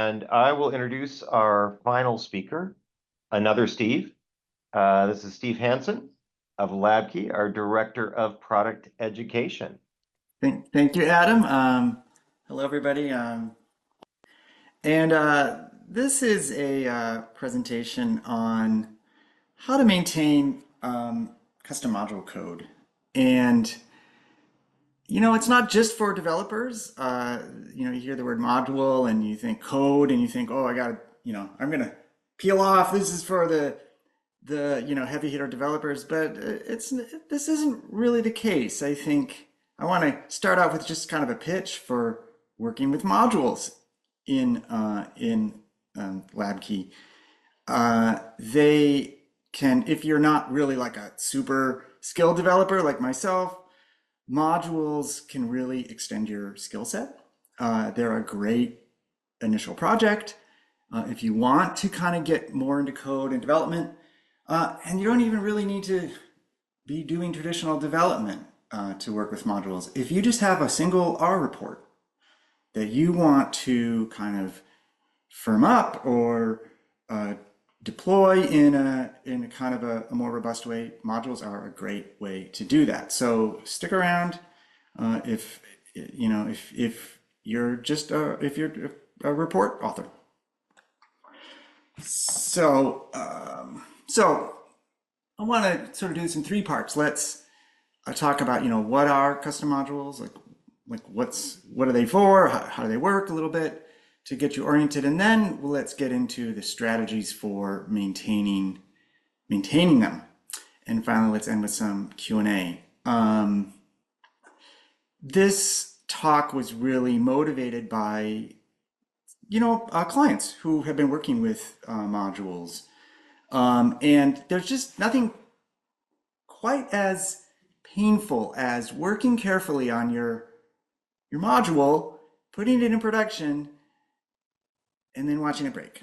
and I will introduce our final speaker, another Steve. This is Steve Hanson of LabKey, our Director of Product Education. Thank you, Adam. Hello, everybody. This is a presentation on how to maintain custom module code. And, it's not just for developers. You hear the word module and you think code and you think, oh, I got to, I'm going to peel off. This is for the heavy hitter developers, but this isn't really the case. I think I want to start out with just kind of a pitch for working with modules in LabKey. They can, if you're not really like a super skilled developer like myself, modules can really extend your skill set. They're a great initial project. If you want to kind of get more into code and development, and you don't even really need to be doing traditional development to work with modules. If you just have a single R report that you want to kind of firm up or deploy in a kind of a more robust way, modules are a great way to do that. So stick around if you're just if you're a report author. So I want to sort of do this in three parts. Let's talk about, what are custom modules, like what are they for, how do they work a little bit to get you oriented, and then let's get into the strategies for maintaining them. And finally, let's end with some Q&A. This talk was really motivated by clients who have been working with modules. And there's just nothing quite as painful as working carefully on your module, putting it in production, and then watching it break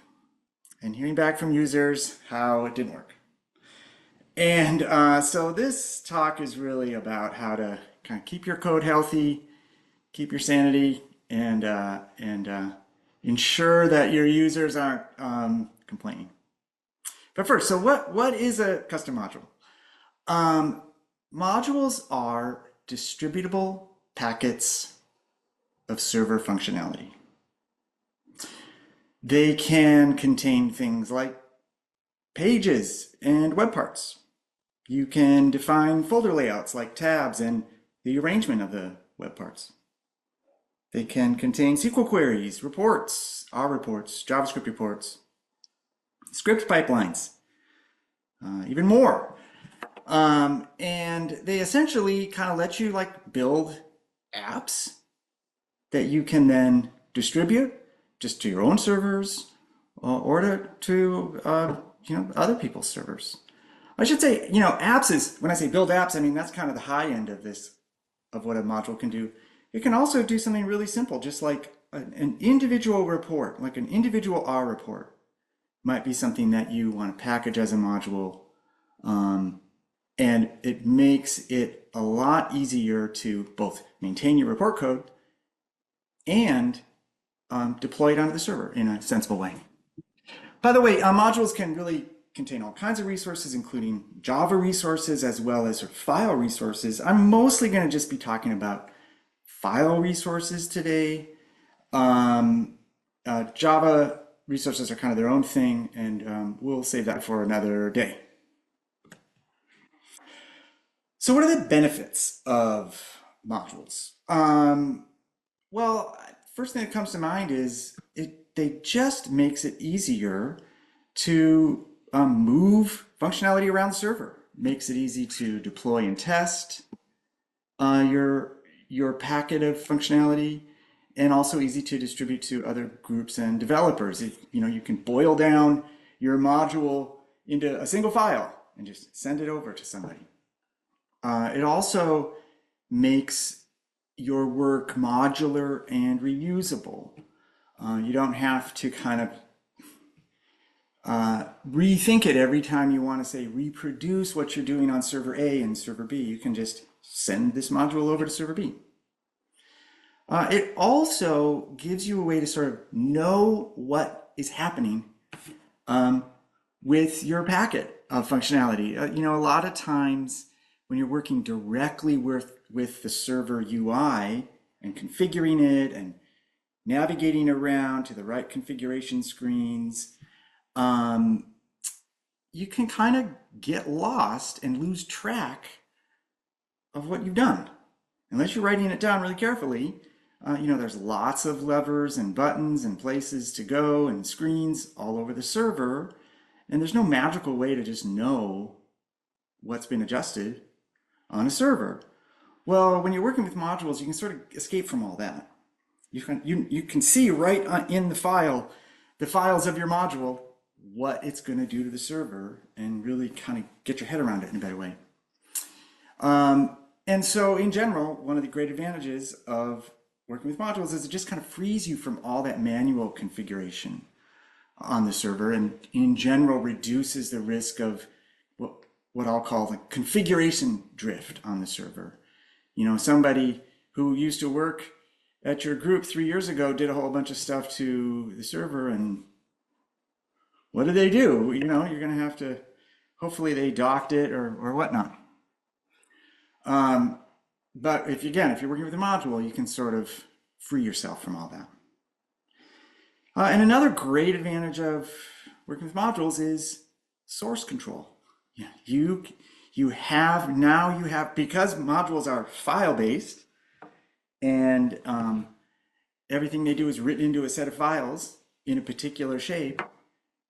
and hearing back from users how it didn't work. And so this talk is really about how to kind of keep your code healthy, keep your sanity, and ensure that your users aren't complaining. But first, so what is a custom module? Modules are distributable packets of server functionality. They can contain things like pages and web parts. You can define folder layouts like tabs and the arrangement of the web parts. They can contain SQL queries, reports, R reports, JavaScript reports, script pipelines, even more. And they essentially kind of let you build apps that you can then distribute just to your own servers or to other people's servers. I should say, apps is, when I say build apps, I mean, that's kind of the high end of what a module can do. It can also do something really simple, just like an individual report, like an individual R report might be something that you want to package as a module. And it makes it a lot easier to both maintain your report code and deploy it onto the server in a sensible way. By the way, modules can really contain all kinds of resources, including Java resources as well as file resources. I'm mostly going to just be talking about file resources today. Java resources are kind of their own thing, and we'll save that for another day. So what are the benefits of modules? Well, first thing that comes to mind is they just makes it easier to move functionality around the server. Makes it easy to deploy and test your packet of functionality, and also easy to distribute to other groups and developers. You can boil down your module into a single file and just send it over to somebody. It also makes your work modular and reusable. You don't have to kind of rethink it every time you want to say reproduce what you're doing on server A and server B. You can just send this module over to server B. It also gives you a way to sort of know what is happening um, with your packet of functionality. A lot of times when you're working directly with the server UI and configuring it and navigating around to the right configuration screens, um, you can kind of get lost and lose track of what you've done. Unless you're writing it down really carefully, there's lots of levers and buttons and places to go and screens all over the server. And there's no magical way to just know what's been adjusted on a server. Well, when you're working with modules, you can sort of escape from all that. You can see right in the files of your module, what it's going to do to the server and really kind of get your head around it in a better way. And so in general, one of the great advantages of working with modules is it just kind of frees you from all that manual configuration on the server and in general reduces the risk of what I'll call the configuration drift on the server. Somebody who used to work at your group 3 years ago did a whole bunch of stuff to the server, and what do they do? You're going to have to, hopefully they docked it or whatnot. But if you're working with a module, you can sort of free yourself from all that. And another great advantage of working with modules is source control. Yeah, you have because modules are file-based and everything they do is written into a set of files in a particular shape,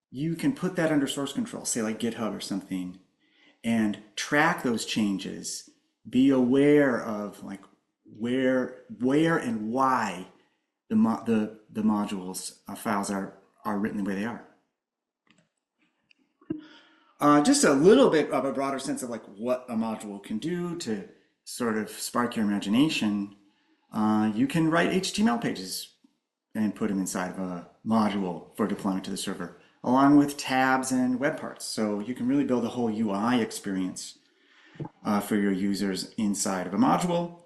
you can put that under source control, say like GitHub or something, and track those changes, be aware of like where and why the modules files are written the way they are. Just a little bit of a broader sense of like what a module can do to sort of spark your imagination. You can write HTML pages and put them inside of a module for deployment to the server, along with tabs and web parts. So you can really build a whole UI experience for your users inside of a module.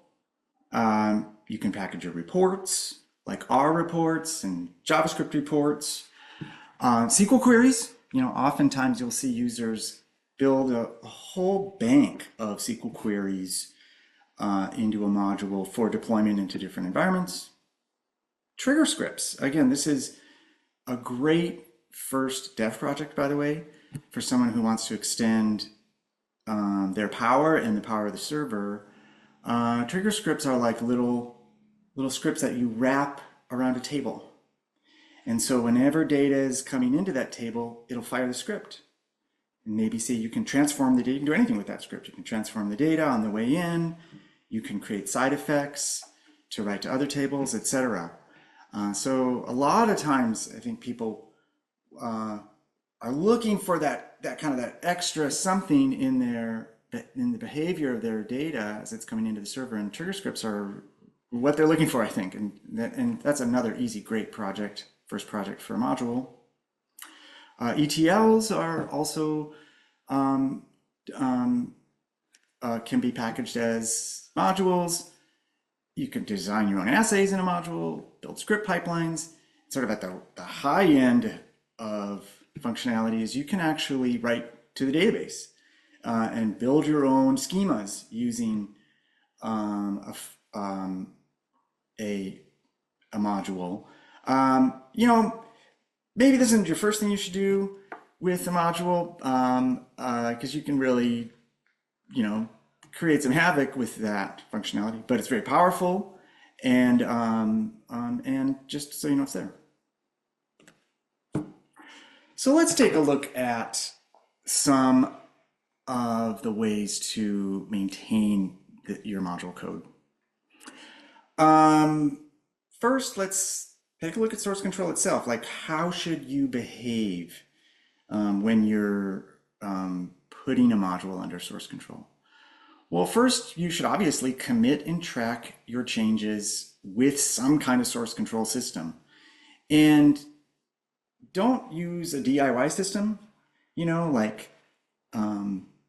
You can package your reports, like R reports and JavaScript reports. SQL queries, oftentimes you'll see users build a whole bank of SQL queries into a module for deployment into different environments. Trigger scripts. Again, this is a great first dev project, by the way, for someone who wants to extend their power and the power of the server. Trigger scripts are like little scripts that you wrap around a table. And so whenever data is coming into that table, it'll fire the script. And maybe say you can transform the data, you can do anything with that script. You can transform the data on the way in, you can create side effects to write to other tables, etc. So a lot of times I think people are looking for that extra something in the behavior of their data as it's coming into the server, and trigger scripts are what they're looking for, I think, and that's another easy, great project, first project for a module. ETLs are also can be packaged as modules. You can design your own assays in a module, build script pipelines. Sort of at the high end of functionalities, you can actually write to the database and build your own schemas using a module. Maybe this isn't your first thing you should do with a module, because you can really, create some havoc with that functionality, but it's very powerful, and just so you know it's there. So let's take a look at some of the ways to maintain your module code. First, let's take a look at source control itself. Like, how should you behave when you're putting a module under source control? Well, first, you should obviously commit and track your changes with some kind of source control system. And don't use a DIY system, like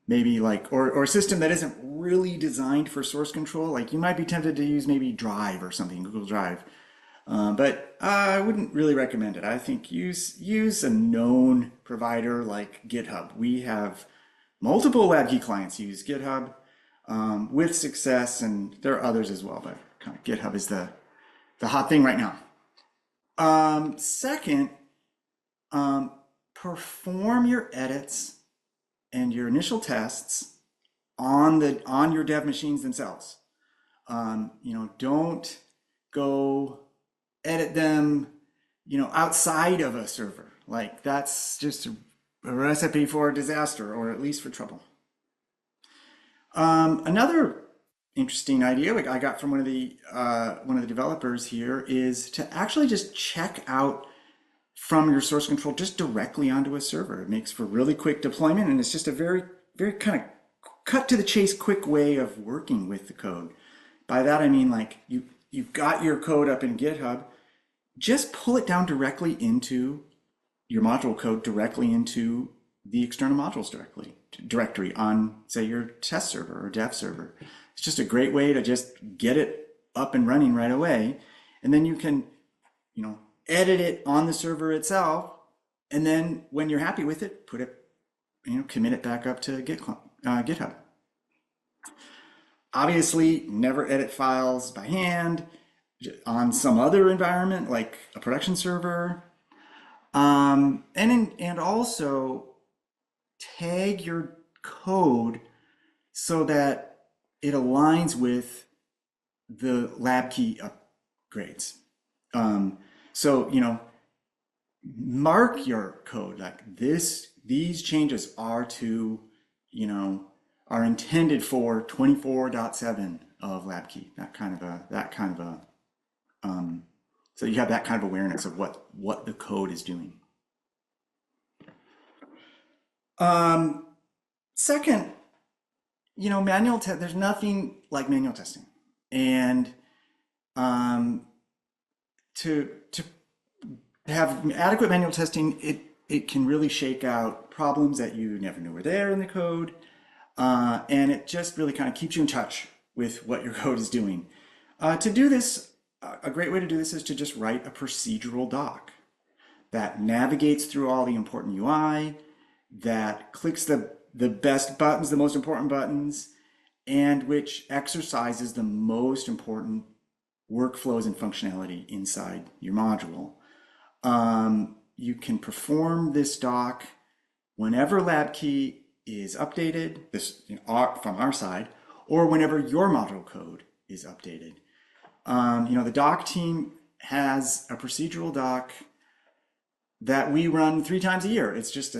maybe like, or a system that isn't really designed for source control. Like you might be tempted to use maybe Drive or something, Google Drive. But I wouldn't really recommend it. I think use a known provider like GitHub. We have multiple LabKey clients use GitHub with success, and there are others as well. But kind of GitHub is the hot thing right now. Second, perform your edits and your initial tests on your dev machines themselves. Don't go edit them, outside of a server. Like that's just a recipe for disaster, or at least for trouble. Another interesting idea like I got from one of the developers here is to actually just check out from your source control just directly onto a server. It makes for really quick deployment, and it's just a very, very kind of cut to the chase, quick way of working with the code. By that I mean like you've got your code up in GitHub, just pull it down directly into your module code, directly into the external modules directory on, say, your test server or dev server. It's just a great way to just get it up and running right away. And then you can, edit it on the server itself. And then when you're happy with it, put it, commit it back up to GitHub. Obviously, never edit files by hand on some other environment like a production server. And also tag your code so that it aligns with the LabKey upgrades. So, mark your code like this. These changes are are intended for 24.7 of LabKey. So you have that kind of awareness of what the code is doing. Second, there's nothing like manual testing. And to have adequate manual testing, it can really shake out problems that you never knew were there in the code. And it just really kind of keeps you in touch with what your code is doing. To do this, a great way to do this is to just write a procedural doc that navigates through all the important UI, that clicks the best buttons, the most important buttons, and which exercises the most important workflows and functionality inside your module. You can perform this doc whenever LabKey is updated, from our side, or whenever your module code is updated. The doc team has a procedural doc that we run 3 times a year. It's just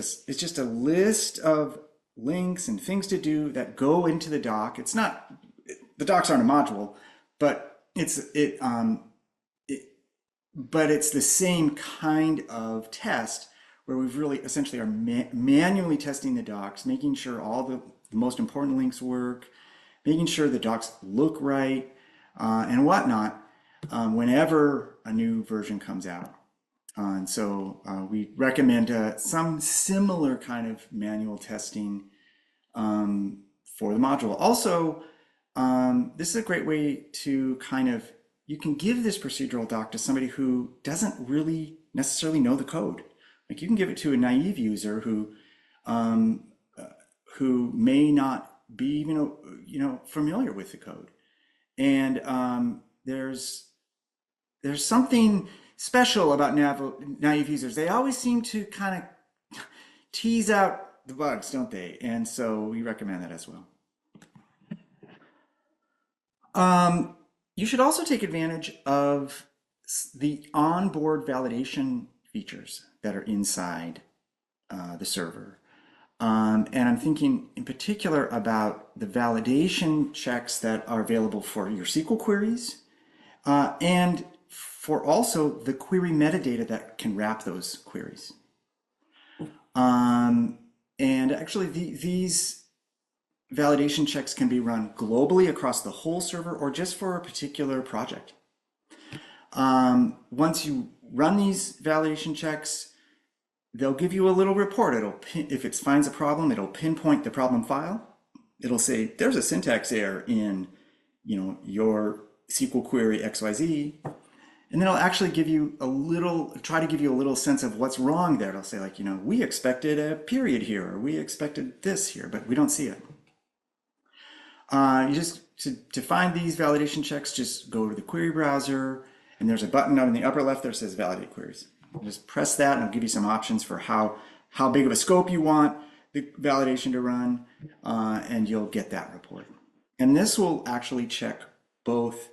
a list of links and things to do that go into the doc. The docs aren't a module, but it's the same kind of test where we've really essentially are manually testing the docs, making sure all the most important links work, making sure the docs look right, and whatnot, whenever a new version comes out. And so we recommend some similar kind of manual testing for the module. Also, this is a great way to you can give this procedural doc to somebody who doesn't really necessarily know the code. Like you can give it to a naive user who may not be even familiar with the code. And there's something special about naive users. They always seem to kind of tease out the bugs, don't they? And so we recommend that as well. You should also take advantage of the onboard validation features that are inside the server. And I'm thinking in particular about the validation checks that are available for your SQL queries and for also the query metadata that can wrap those queries. And actually these validation checks can be run globally across the whole server or just for a particular project. Once you run these validation checks, they'll give you a little report. If it finds a problem, it'll pinpoint the problem file. It'll say there's a syntax error in, your SQL query XYZ, and then it'll actually give you try to give you a little sense of what's wrong there. It'll say like, we expected a period here, or we expected this here, but we don't see it. You just to find these validation checks, just go to the query browser, and there's a button up in the upper left there that says Validate Queries. Just press that, and it'll give you some options for how big of a scope you want the validation to run, and you'll get that report. And this will actually check both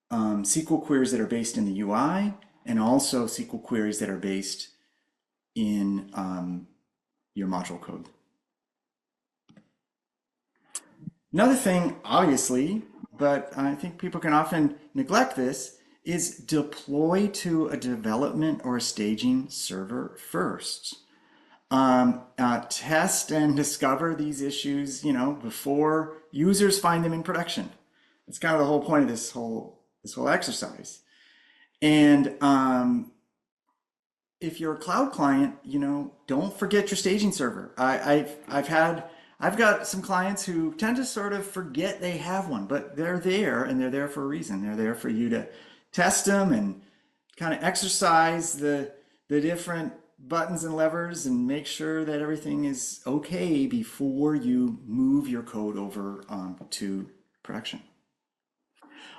SQL queries that are based in the UI and also SQL queries that are based in your module code. Another thing, obviously, but I think people can often neglect this, is deploy to a development or a staging server first. Test and discover these issues, before users find them in production. That's kind of the whole point of this whole exercise. And if you're a cloud client, don't forget your staging server. I've got some clients who tend to sort of forget they have one, but they're there, and they're there for a reason. They're there for you to test them and kind of exercise the different buttons and levers and make sure that everything is okay before you move your code over to production.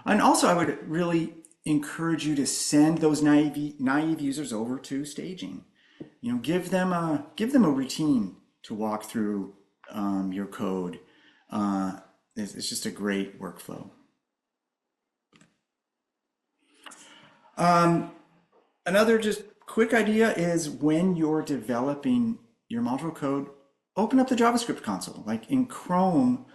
And also, I would really encourage you to send those naive users over to staging. Give them a routine to walk through your code. It's just a great workflow. Another just quick idea is when you're developing your module code, open up the JavaScript console. Like in Chrome,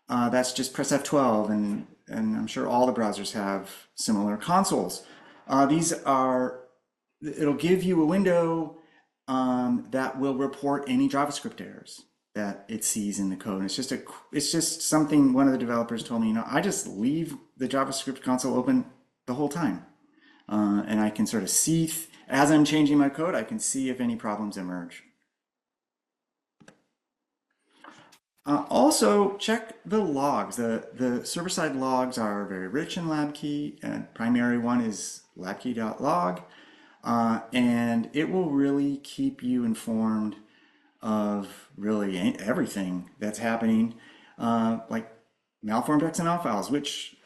that's just press F12, and I'm sure all the browsers have similar consoles. It'll give you a window that will report any JavaScript errors that it sees in the code. And it's just something one of the developers told me, I just leave the JavaScript console open the whole time. And I can sort of see, as I'm changing my code, I can see if any problems emerge. Also, check the logs. The server-side logs are very rich in LabKey, and primary one is labkey.log, and it will really keep you informed of really everything that's happening, like malformed XML files, which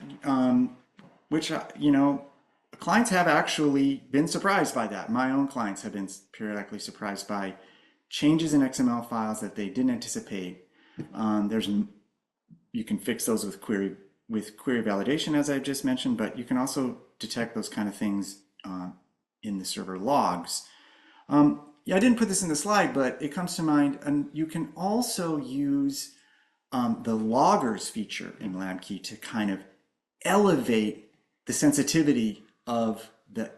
clients have actually been surprised by that. My own clients have been periodically surprised by changes in XML files that they didn't anticipate. You can fix those with query validation, as I just mentioned, but you can also detect those kind of things in the server logs. Yeah, I didn't put this in the slide, but it comes to mind, and you can also use the loggers feature in LabKey to kind of elevate the sensitivity of the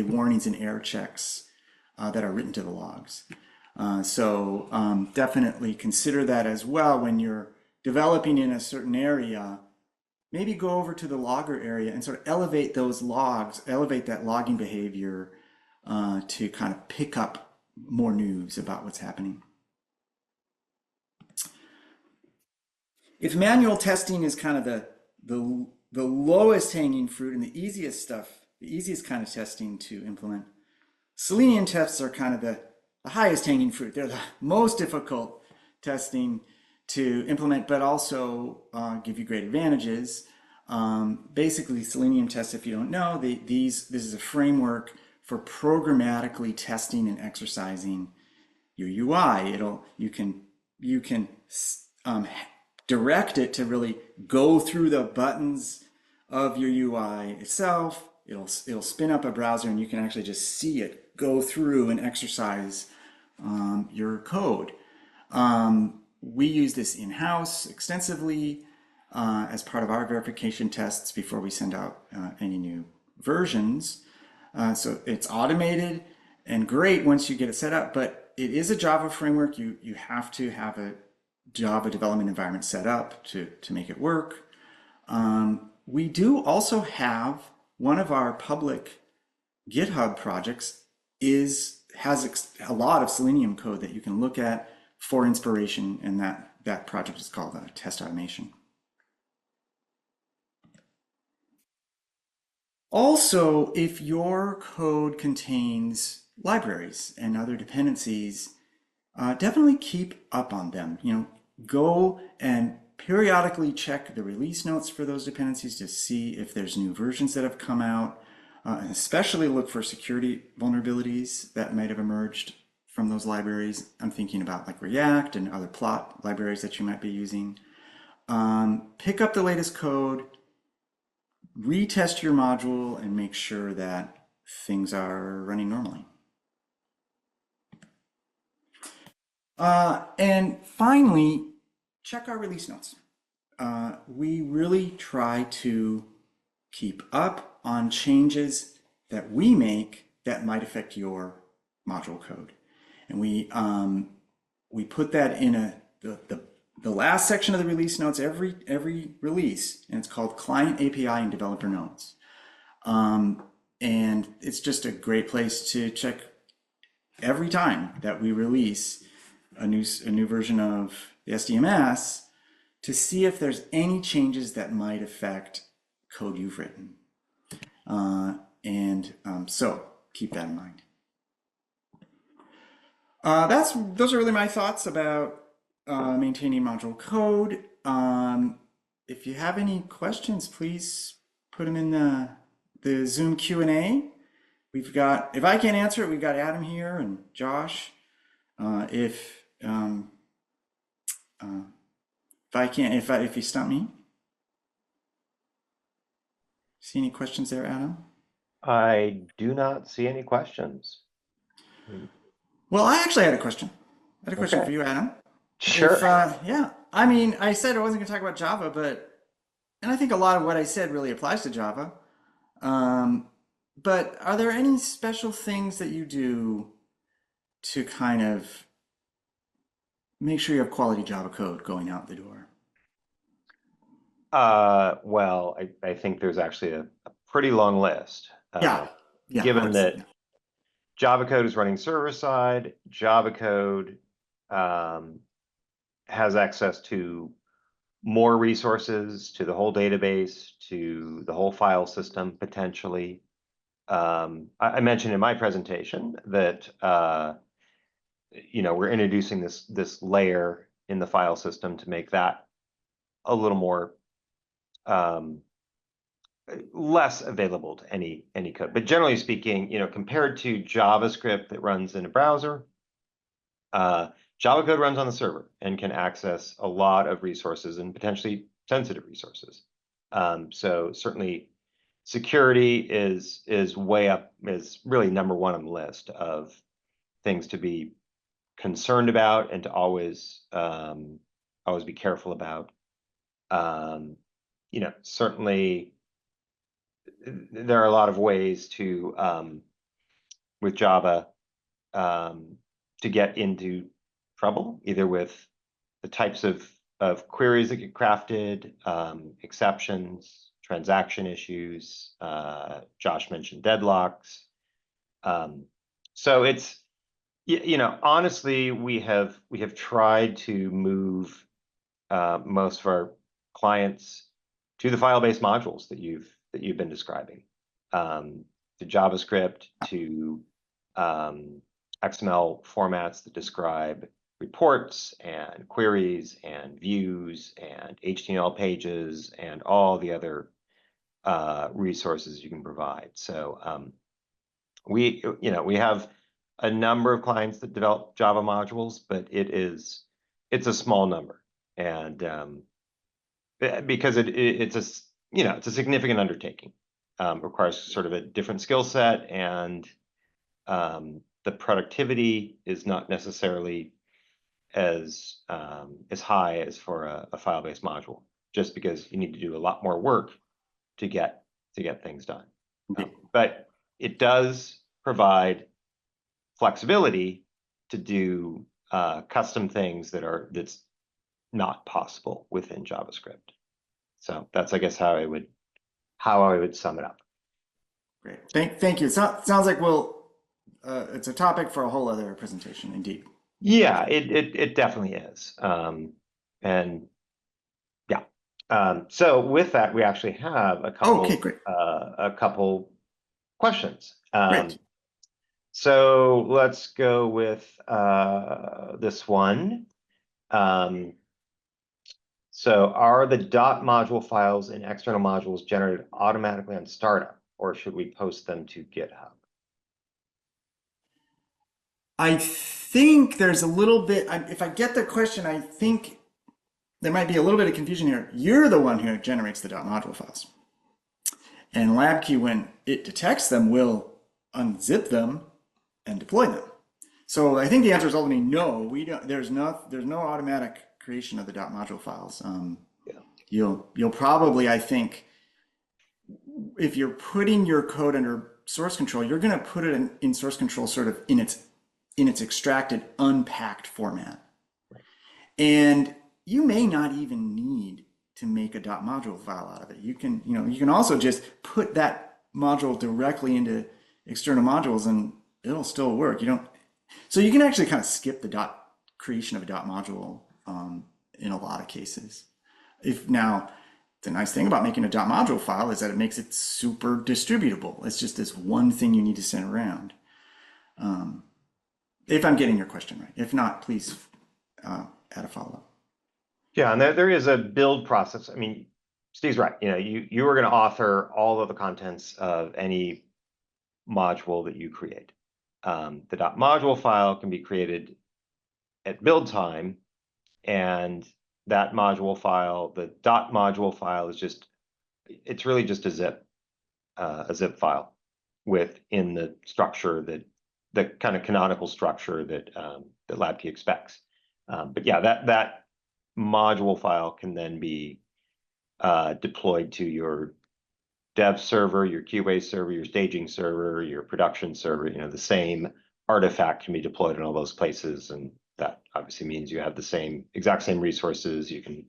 warnings and error checks that are written to the logs. So definitely consider that as well when you're developing in a certain area. Maybe go over to the logger area and sort of elevate those logs, elevate that logging behavior to kind of pick up more news about what's happening. If manual testing is kind of the lowest hanging fruit and the easiest stuff, the easiest kind of testing to implement, Selenium tests are kind of the highest hanging fruit. They're the most difficult testing to implement, but also give you great advantages. Basically, Selenium tests, if you don't know, this is a framework for programmatically testing and exercising your UI. You can direct it to really go through the buttons of your UI itself. It'll spin up a browser, and you can actually just see it go through and exercise your code. We use this in-house extensively as part of our verification tests before we send out any new versions. So it's automated and great once you get it set up, but it is a Java framework. You have to have a Java development environment set up to make it work. We do also have one of our public GitHub projects has a lot of Selenium code that you can look at for inspiration, and that project is called Test Automation. Also, if your code contains libraries and other dependencies, definitely keep up on them. Go and periodically check the release notes for those dependencies to see if there's new versions that have come out, and especially look for security vulnerabilities that might have emerged from those libraries. I'm thinking about like React and other plot libraries that you might be using. Pick up the latest code, retest your module, and make sure that things are running normally. And finally, check our release notes. We really try to keep up on changes that we make that might affect your module code. And we put that in the last section of the release notes every release, and it's called Client API and Developer Notes. And it's just a great place to check every time that we release a new version of the SDMS to see if there's any changes that might affect code you've written. So keep that in mind. Those are really my thoughts about maintaining module code. If you have any questions, please put them in the Zoom Q&A. We've got, if I can't answer it, we've got Adam here and Josh. If you stump me. See any questions there, Adam? I do not see any questions. Well, I actually had a question. I had a question for you, Adam. Sure. Yeah, I mean, I said I wasn't going to talk about Java, and I think a lot of what I said really applies to Java. But are there any special things that you do to kind of make sure you have quality Java code going out the door? Well, I think there's actually a pretty long list. Yeah, of Given course. that Yeah. Java code is running server side, Java code has access to more resources, to the whole database, to the whole file system potentially. I mentioned in my presentation that we're introducing this layer in the file system to make that a little more less available to any code. But generally speaking, compared to JavaScript that runs in a browser, Java code runs on the server and can access a lot of resources and potentially sensitive resources. So certainly security is way up, is really number one on the list of things to be concerned about and to always be careful about. Certainly there are a lot of ways to with Java to get into trouble, either with the types of queries that get crafted, exceptions, transaction issues. Josh mentioned deadlocks. So it's, honestly, we have tried to move most of our clients to the file-based modules that you've been describing, to JavaScript, to XML formats that describe reports and queries and views and HTML pages and all the other resources you can provide. So we have a number of clients that develop Java modules, but it's a small number, and because it's a significant undertaking, requires sort of a different skill set, and the productivity is not necessarily as high as for a file-based module, just because you need to do a lot more work to get things done. But it does provide flexibility to do custom things that's not possible within JavaScript. So that's, I guess, how I would sum it up. Great. Thank you. It sounds like we'll it's a topic for a whole other presentation, indeed. Yeah, it definitely is. And yeah. So with that, we actually have Oh, okay, great, a couple questions. great. So let's go with this one. Um, so are the dot module files in external modules generated automatically on startup, or should we post them to GitHub? I think there's a little bit, if I get the question, I think there might be a little bit of confusion here. You're the one who generates the .module files. And LabKey, when it detects them, will unzip them and deploy them. So I think the answer is ultimately no. We don't. There's no automatic creation of the .module files. Yeah. You'll probably, I think, if you're putting your code under source control, you're going to put it in source control sort of in its extracted, unpacked format. Right. And you may not even need to make a .module file out of it. You can also just put that module directly into external modules and it'll still work. So you can actually kind of skip the creation of a .module in a lot of cases. The nice thing about making a .module file is that it makes it super distributable. It's just this one thing you need to send around. If I'm getting your question right. If not, please add a follow-up. Yeah, and there is a build process. I mean, Steve's right. You are going to author all of the contents of any module that you create. The .module file can be created at build time, and that module file, the .module file it's really just a zip file within the structure the kind of canonical structure that LabKey expects. But yeah, that module file can then be deployed to your dev server, your QA server, your staging server, your production server. The same artifact can be deployed in all those places, and that obviously means you have the exact same resources. You can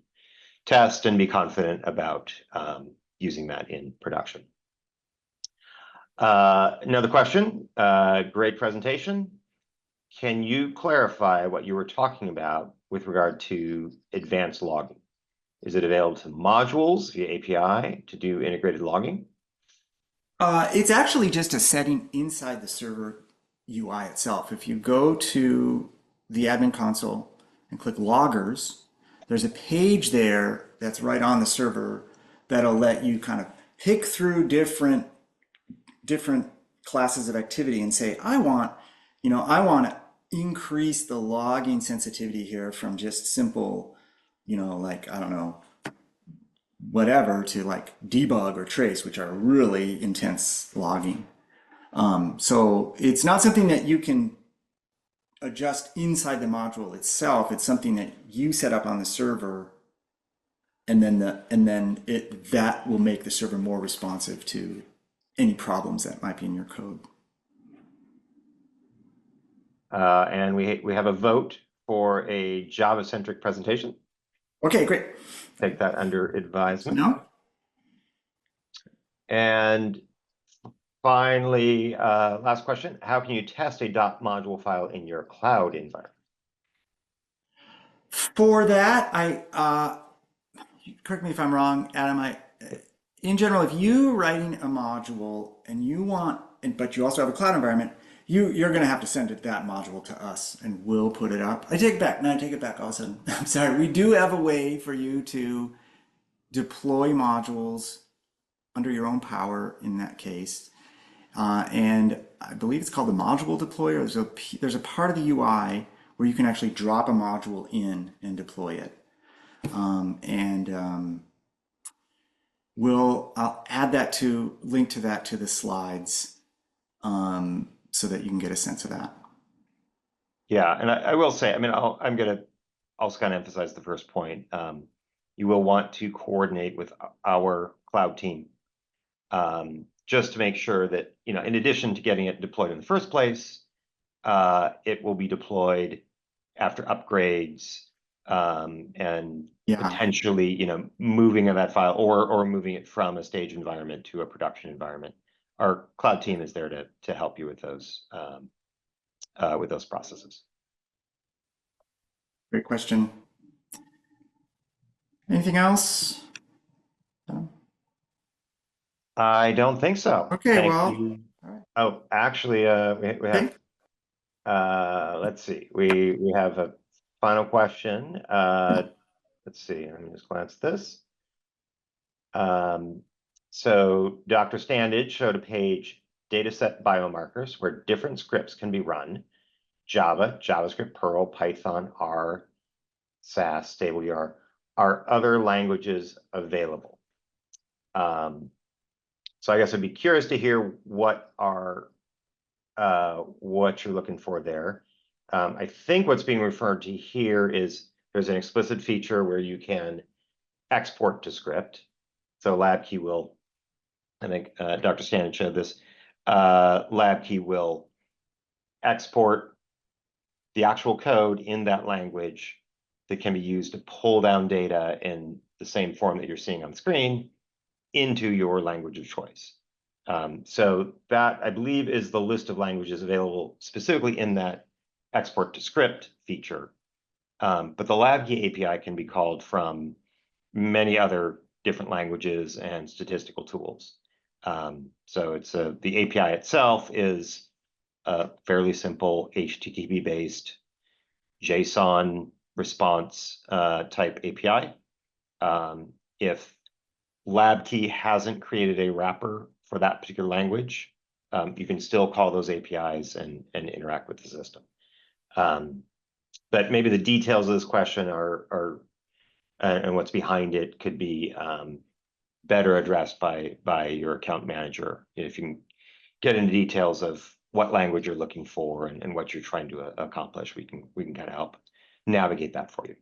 test and be confident about using that in production. Another question. Great presentation. Can you clarify what you were talking about with regard to advanced logging? Is it available to modules via API to do integrated logging? It's actually just a setting inside the server UI itself. If you go to the admin console and click loggers, there's a page there that's right on the server that'll let you kind of pick through different classes of activity and say, I want to increase the logging sensitivity here from just simple, like, I don't know, whatever, to like debug or trace, which are really intense logging. So it's not something that you can adjust inside the module itself. It's something that you set up on the server, and then that will make the server more responsive to any problems that might be in your code. And we have a vote for a Java-centric presentation. Okay, great. Take that under advisement. No? And finally, last question. How can you test a .module file in your cloud environment? For that, correct me if I'm wrong, Adam, in general, if you're writing a module and but you also have a cloud environment, you're going to have to send that module to us and we'll put it up. I take it back. No, I take it back also. I'm sorry. We do have a way for you to deploy modules under your own power in that case. And I believe it's called the module deployer. There's a part of the UI where you can actually drop a module in and deploy it. I'll add link to that to the slides so that you can get a sense of that. Yeah, and I will say, I mean, I'm going to also kind of emphasize the first point. You will want to coordinate with our cloud team just to make sure that, in addition to getting it deployed in the first place, it will be deployed after upgrades and potentially, moving of that file or moving it from a stage environment to a production environment. Our cloud team is there to help you with those with those processes. Great question. Anything else? I don't think so. Okay, Thank well, you. all right. Oh, actually, we have, let's see, we have a final question. Let's see, let me just glance at this. So Dr. Standage showed a page, dataset biomarkers, where different scripts can be run: Java, JavaScript, Perl, Python, R, SAS, StableER. Are other languages available? So I guess I'd be curious to hear what you're looking for there. I think what's being referred to here is there's an explicit feature where you can export to script. So LabKey will, I think Dr. Standard showed this, LabKey will export the actual code in that language that can be used to pull down data in the same form that you're seeing on the screen into your language of choice. So that, I believe, is the list of languages available specifically in that export to script feature. But the LabKey API can be called from many other different languages and statistical tools. So it's the API itself is a fairly simple HTTP-based JSON response type API. If LabKey hasn't created a wrapper for that particular language, you can still call those APIs and interact with the system. But maybe the details of this question are and what's behind it could be better addressed by your account manager. If you can get into details of what language you're looking for and what you're trying to accomplish, we can kind of help navigate that for you.